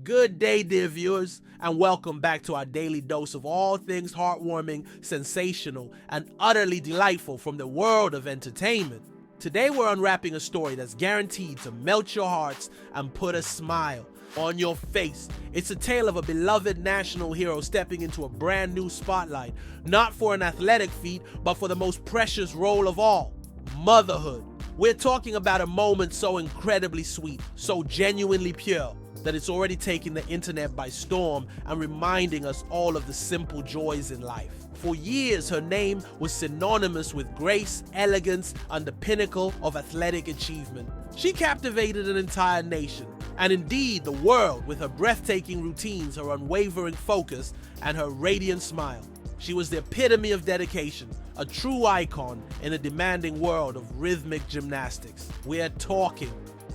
Good day, dear viewers, and welcome back to our daily dose of all things heartwarming, sensational, and utterly delightful from the world of entertainment. Today we're unwrapping a story that's guaranteed to melt your hearts and put a smile on your face. It's a tale of a beloved national hero stepping into a brand new spotlight, not for an athletic feat, but for the most precious role of all, motherhood. We're talking about a moment so incredibly sweet, so genuinely pure, that it's already taking the internet by storm and reminding us all of the simple joys in life. For years, her name was synonymous with grace, elegance, and the pinnacle of athletic achievement. She captivated an entire nation, and indeed the world, with her breathtaking routines, her unwavering focus, and her radiant smile. She was the epitome of dedication, a true icon in a demanding world of rhythmic gymnastics. We're talking,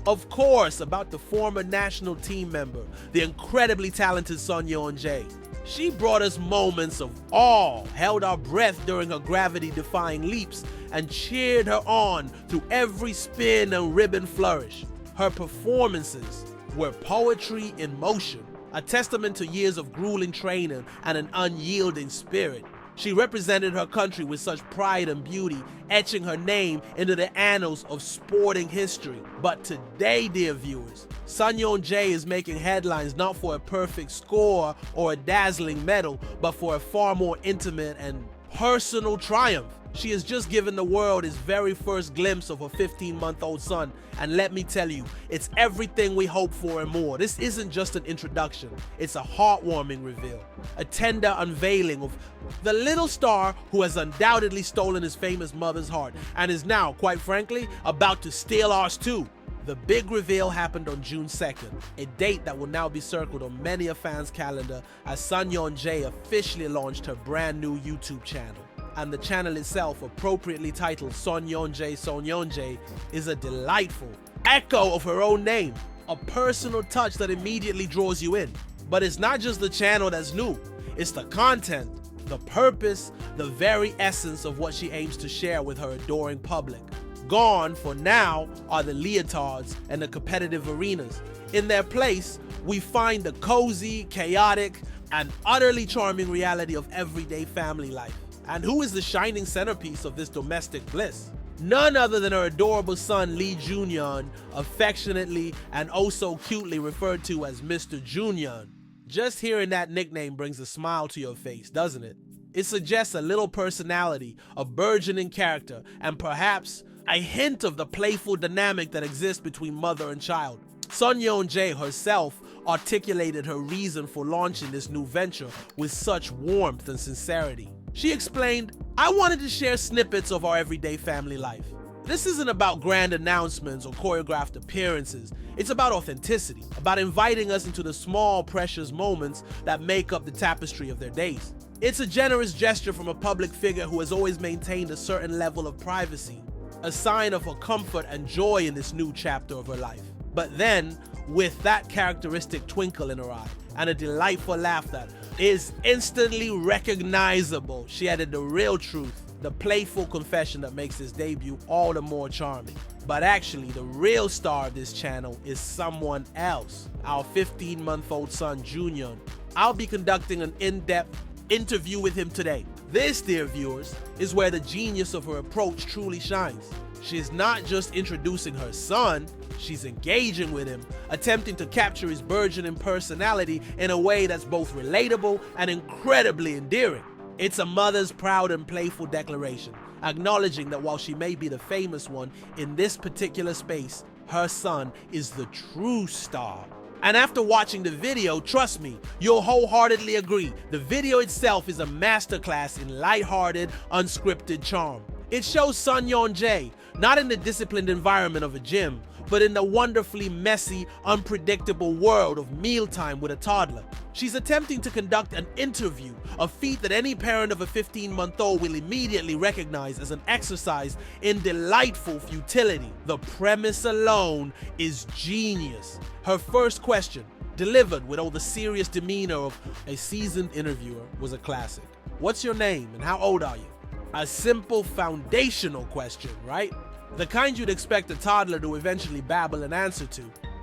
of course, about the former national team member, the incredibly talented Son Yeon Jae. She brought us moments of awe, held our breath during her gravity-defying leaps, and cheered her on through every spin and ribbon flourish. Her performances were poetry in motion, a testament to years of grueling training and an unyielding spirit. She represented her country with such pride and beauty, etching her name into the annals of sporting history. But today, dear viewers, Son Yeon Jae is making headlines not for a perfect score or a dazzling medal, but for a far more intimate and personal triumph. She has just given the world his very first glimpse of her 15-month-old son, and let me tell you, it's everything we hope for and more. This isn't just an introduction, it's a heartwarming reveal, a tender unveiling of the little star who has undoubtedly stolen his famous mother's heart and is now, quite frankly, about to steal ours too. The big reveal happened on June 2nd, a date that will now be circled on many a fan's calendar as Son Yeon Jae officially launched her brand new YouTube channel. And the channel itself, appropriately titled Son Yeon Jae, is a delightful echo of her own name, a personal touch that immediately draws you in. But it's not just the channel that's new, it's the content, the purpose, the very essence of what she aims to share with her adoring public. Gone for now are the leotards and the competitive arenas. In their place, we find the cozy, chaotic, and utterly charming reality of everyday family life. And who is the shining centerpiece of this domestic bliss? None other than her adorable son Lee Junyeon, affectionately and oh so cutely referred to as Mr. Junyeon. Just hearing that nickname brings a smile to your face, doesn't it? It suggests a little personality, a burgeoning character, and perhaps a hint of the playful dynamic that exists between mother and child. Son Yeon Jae herself articulated her reason for launching this new venture with such warmth and sincerity. She explained, "I wanted to share snippets of our everyday family life. This isn't about grand announcements or choreographed appearances. It's about authenticity, about inviting us into the small, precious moments that make up the tapestry of their days. It's a generous gesture from a public figure who has always maintained a certain level of privacy, a sign of her comfort and joy in this new chapter of her life. But then, with that characteristic twinkle in her eye and a delightful laugh that is instantly recognizable, she added the real truth, the playful confession that makes this debut all the more charming. But actually, the real star of this channel is someone else, our 15-month-old son, Junyeon. I'll be conducting an in-depth interview with him today. This, dear viewers, is where the genius of her approach truly shines. She's not just introducing her son, she's engaging with him, attempting to capture his burgeoning personality in a way that's both relatable and incredibly endearing. It's a mother's proud and playful declaration, acknowledging that while she may be the famous one in this particular space, her son is the true star. And after watching the video, trust me, you'll wholeheartedly agree, the video itself is a masterclass in lighthearted, unscripted charm. It shows Son Yeon Jae, not in the disciplined environment of a gym, but in the wonderfully messy, unpredictable world of mealtime with a toddler. She's attempting to conduct an interview, a feat that any parent of a 15-month-old will immediately recognize as an exercise in delightful futility. The premise alone is genius. Her first question, delivered with all the serious demeanor of a seasoned interviewer, was a classic. What's your name and how old are you? A simple foundational question, right? The kind you'd expect a toddler to eventually babble an answer to.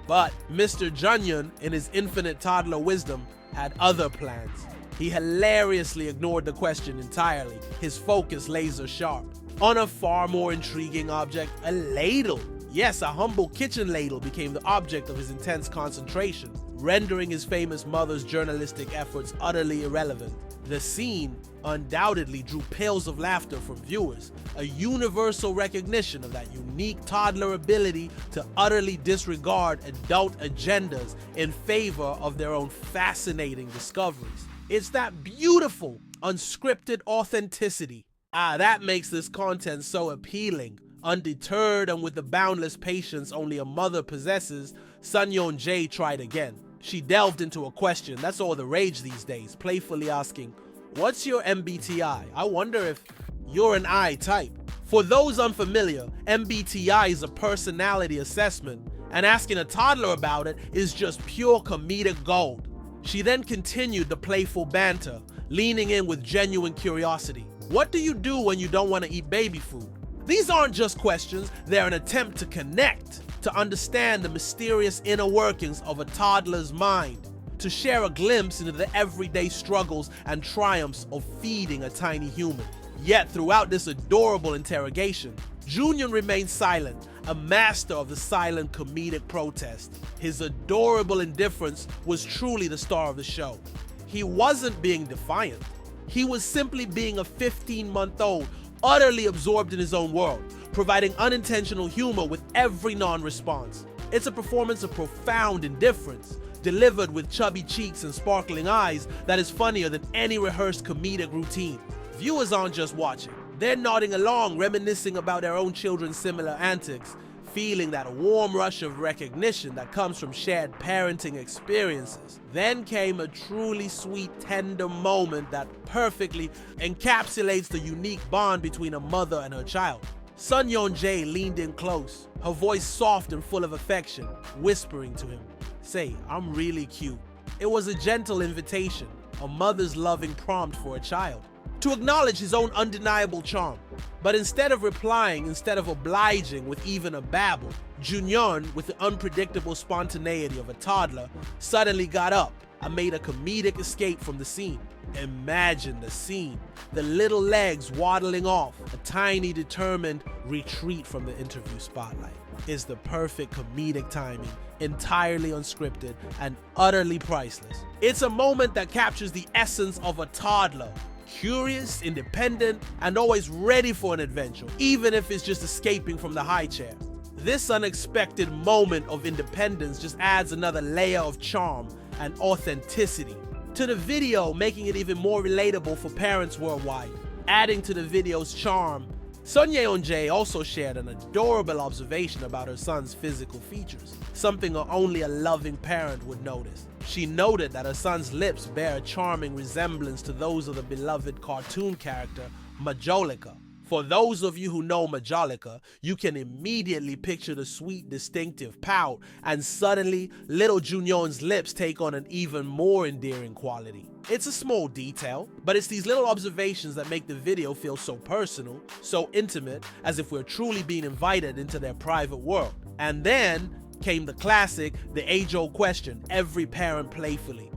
But Mr. Junyeon, in his infinite toddler wisdom, had other plans. He hilariously ignored the question entirely, his focus laser sharp, on a far more intriguing object, a ladle. Yes, a humble kitchen ladle became the object of his intense concentration, rendering his famous mother's journalistic efforts utterly irrelevant. The scene undoubtedly drew peals of laughter from viewers, a universal recognition of that unique toddler ability to utterly disregard adult agendas in favor of their own fascinating discoveries. It's that beautiful, unscripted authenticity. That makes this content so appealing. Undeterred and with the boundless patience only a mother possesses, Son Yeon Jae tried again. She delved into a question that's all the rage these days, playfully asking, "What's your MBTI? I wonder if you're an I type." For those unfamiliar, MBTI is a personality assessment, and asking a toddler about it is just pure comedic gold. She then continued the playful banter, leaning in with genuine curiosity. What do you do when you don't want to eat baby food? These aren't just questions, they're an attempt to connect, to understand the mysterious inner workings of a toddler's mind, to share a glimpse into the everyday struggles and triumphs of feeding a tiny human. Yet throughout this adorable interrogation, Junyeon remained silent, a master of the silent comedic protest. His adorable indifference was truly the star of the show. He wasn't being defiant. He was simply being a 15-month-old, utterly absorbed in his own world, providing unintentional humor with every non-response. It's a performance of profound indifference, delivered with chubby cheeks and sparkling eyes that is funnier than any rehearsed comedic routine. Viewers aren't just watching, they're nodding along, reminiscing about their own children's similar antics, feeling that warm rush of recognition that comes from shared parenting experiences. Then came a truly sweet, tender moment that perfectly encapsulates the unique bond between a mother and her child. Son Yeon Jae leaned in close, her voice soft and full of affection, whispering to him, "Say, I'm really cute." It was a gentle invitation, a mother's loving prompt for a child, to acknowledge his own undeniable charm. But instead of replying, instead of obliging with even a babble, Junyeon, with the unpredictable spontaneity of a toddler, suddenly got up and made a comedic escape from the scene. Imagine the scene, the little legs waddling off, a tiny determined retreat from the interview spotlight. Is the perfect comedic timing, entirely unscripted and utterly priceless. It's a moment that captures the essence of a toddler, curious, independent, and always ready for an adventure, even if it's just escaping from the high chair. This unexpected moment of independence just adds another layer of charm and authenticity to the video, making it even more relatable for parents worldwide. Adding to the video's charm, Son Yeon Jae also shared an adorable observation about her son's physical features, something only a loving parent would notice. She noted that her son's lips bear a charming resemblance to those of the beloved cartoon character Majolica. For those of you who know Majolica, you can immediately picture the sweet, distinctive pout, and suddenly, little Junyeon's lips take on an even more endearing quality. It's a small detail, but it's these little observations that make the video feel so personal, so intimate, as if we're truly being invited into their private world. And then came the classic, the age-old question every parent playfully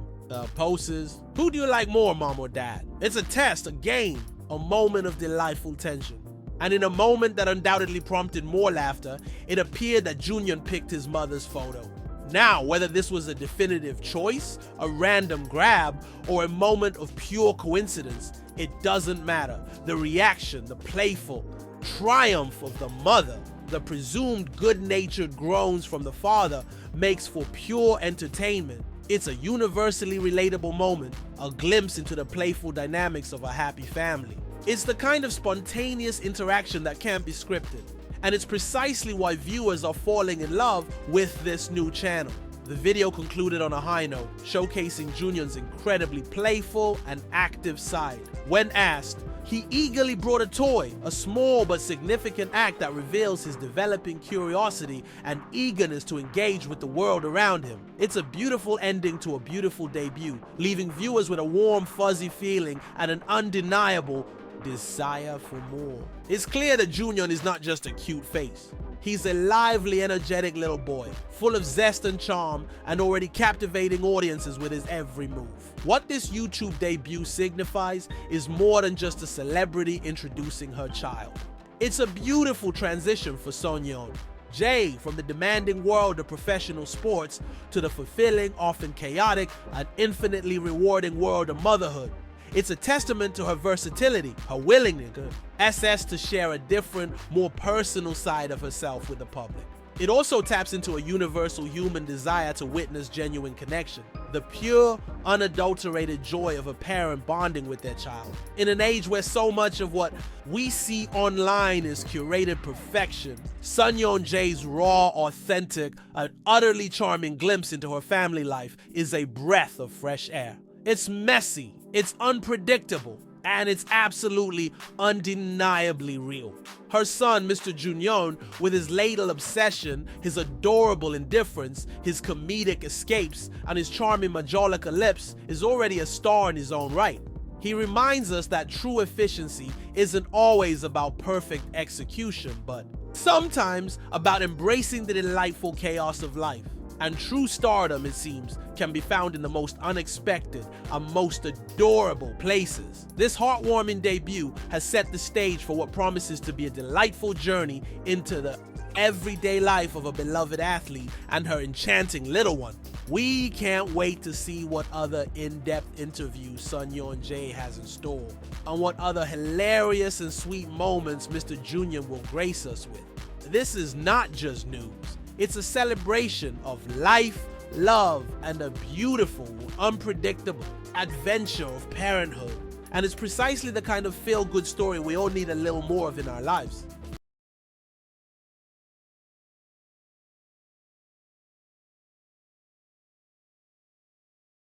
poses. Who do you like more, mom or dad? It's a test, a game, a moment of delightful tension. And in a moment that undoubtedly prompted more laughter, it appeared that Junyeon picked his mother's photo. Now, whether this was a definitive choice, a random grab, or a moment of pure coincidence, it doesn't matter. The reaction, the playful triumph of the mother, the presumed good-natured groans from the father makes for pure entertainment. It's a universally relatable moment, a glimpse into the playful dynamics of a happy family. It's the kind of spontaneous interaction that can't be scripted, and it's precisely why viewers are falling in love with this new channel. The video concluded on a high note, showcasing Junyeon's incredibly playful and active side. When asked, he eagerly brought a toy, a small but significant act that reveals his developing curiosity and eagerness to engage with the world around him. It's a beautiful ending to a beautiful debut, leaving viewers with a warm, fuzzy feeling and an undeniable desire for more. It's clear that Junyeon is not just a cute face. He's a lively, energetic little boy, full of zest and charm, and already captivating audiences with his every move. What this YouTube debut signifies is more than just a celebrity introducing her child. It's a beautiful transition for Son Yeon Jae from the demanding world of professional sports to the fulfilling, often chaotic, and infinitely rewarding world of motherhood. It's a testament to her versatility, her willingness to share a different, more personal side of herself with the public. It also taps into a universal human desire to witness genuine connection, the pure, unadulterated joy of a parent bonding with their child. In an age where so much of what we see online is curated perfection, Son Yeon Jae's raw, authentic, and utterly charming glimpse into her family life is a breath of fresh air. It's messy, it's unpredictable, and it's absolutely undeniably real. Her son, Mr. Junyeon, with his ladle obsession, his adorable indifference, his comedic escapes, and his charming Majolica lips, is already a star in his own right. He reminds us that true efficiency isn't always about perfect execution, but sometimes about embracing the delightful chaos of life. And true stardom, it seems, can be found in the most unexpected and most adorable places. This heartwarming debut has set the stage for what promises to be a delightful journey into the everyday life of a beloved athlete and her enchanting little one. We can't wait to see what other in-depth interviews Son Yeon Jae has in store, and what other hilarious and sweet moments Mr. Junyeon will grace us with. This is not just news. It's a celebration of life, love, and a beautiful, unpredictable adventure of parenthood. And it's precisely the kind of feel-good story we all need a little more of in our lives.